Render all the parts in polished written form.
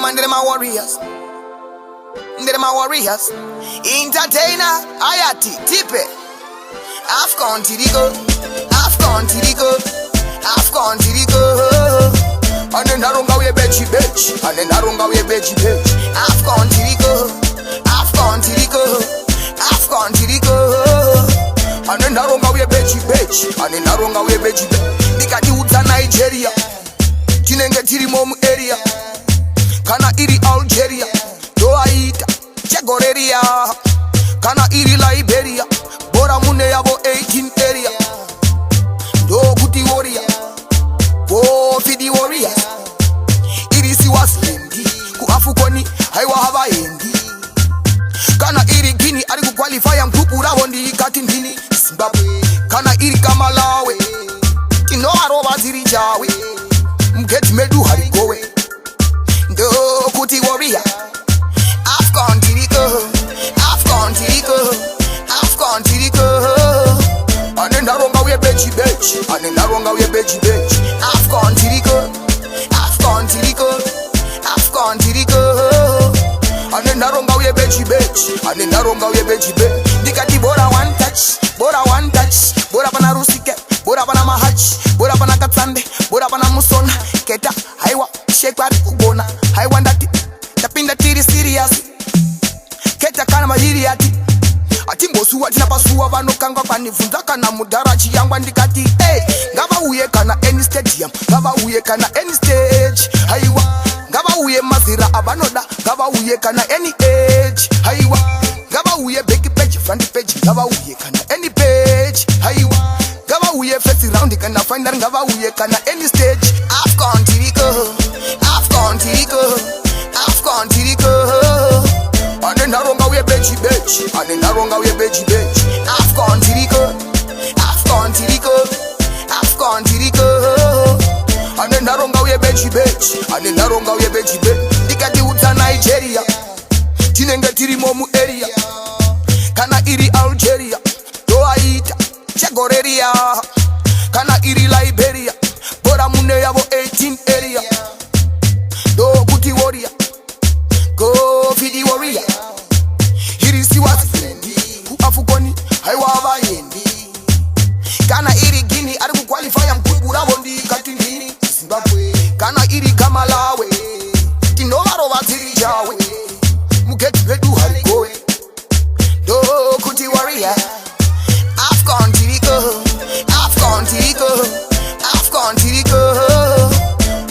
man, they're my warriors. They're my warriors. Entertainer, Ayati, Tipe. AFCON, Tiriko. AFCON, Tiriko. AFCON, Tiriko. And then I don't go a benchy bench. And then I don't go a benchy bench. AFCON, Tiriko. AFCON, Tiriko. AFCON, Tiriko. And then I don't go a benchy bench. And then I don't go a benchy bench. Nika di uta Nigeria. Tinenge Tirimo area. Kana iri Algeria. Doaita. Chegoreria. Kana iri Liberia. Bora mune yabo 18 area. Do kuti warrior. Go fidi warriors. Iri siwas lendi. Ku AFCON haiwa hava endi. Kana iri Guinea ari ku qualify am group urabondi katindini Zimbabwe. Kana iri Kamalawe. Tino aroba ziri jawe. Mget medu hari gowe. Do kuti warrior. AFCON Tiriko. AFCON Tiriko. AFCON Tiriko. Anenda ronga we bechi bechi. Anenda ronga we bechi bechi. AFCON Tiriko. AFCON Tiriko. AFCON Tiriko. Anenda ronga we bechi bechi. Anenda ronga we bechi bechi. Nikati bora one touch. Bora one touch. Bora pana rusike. Bora pana mahach. Bora pana katsande. Bora pana musona. Keta haiwa shake bad kubona. Haiwa ndati. Tapinda tiri serious. Keta kana mahiri ati. Ati mbosuwa tina pasuwa vano kanga panivunza kana mudarachi yangwa ndikati hey, ngava uye kana any stadium. Ngava uye kana any stage. Haiwa ngava uye mazira abanoda. Ngava uye kana any age. Haiwa ngava uye back page front page. Ngava uye kana any page. Haiwa ngava uye first round kana final. Ngava uye kana any stage. AFCON Tiriko. AFCON Tiriko. AFCON Tiriko. Anenda ronga we bechi bechi. Anenda ronga we bechi bechi. AFCON Tiriko. AFCON Tiriko. AFCON Tiriko. Anenda ronga we bechi bechi. Anenda ronga we bechi bechi. Nikati uta Nigeria. Tinenge Tirimo mu area. Kana iri Algeria. Doaita. Chegoreria. Kana iri Liberia. Bora mune yabo 18 area. Do kuti warrior. Go fidi warrior. Iri siwas lendi. Ku AFCON haiwa hava endi. Kana iri Guinea ari ku qualify am group urabondi katindini Zimbabwe. Kana iri Kamalawe. Tino aroba ziri jawe. Mugeti bedu hari gowe. Do kuti warrior. AFCON Tiriko. AFCON Tiriko. AFCON Tiriko.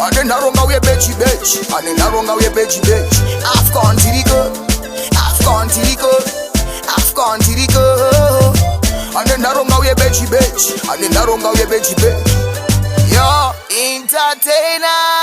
Anenda ronga we bechi bechi. Anenda ronga we bechi bechi. AFCON Tiriko. AFCON Tiriko. AFCON Tiriko. Anenda ronga we bechi bechi. Anenda ronga we bechi bechi. Yo, entertainer.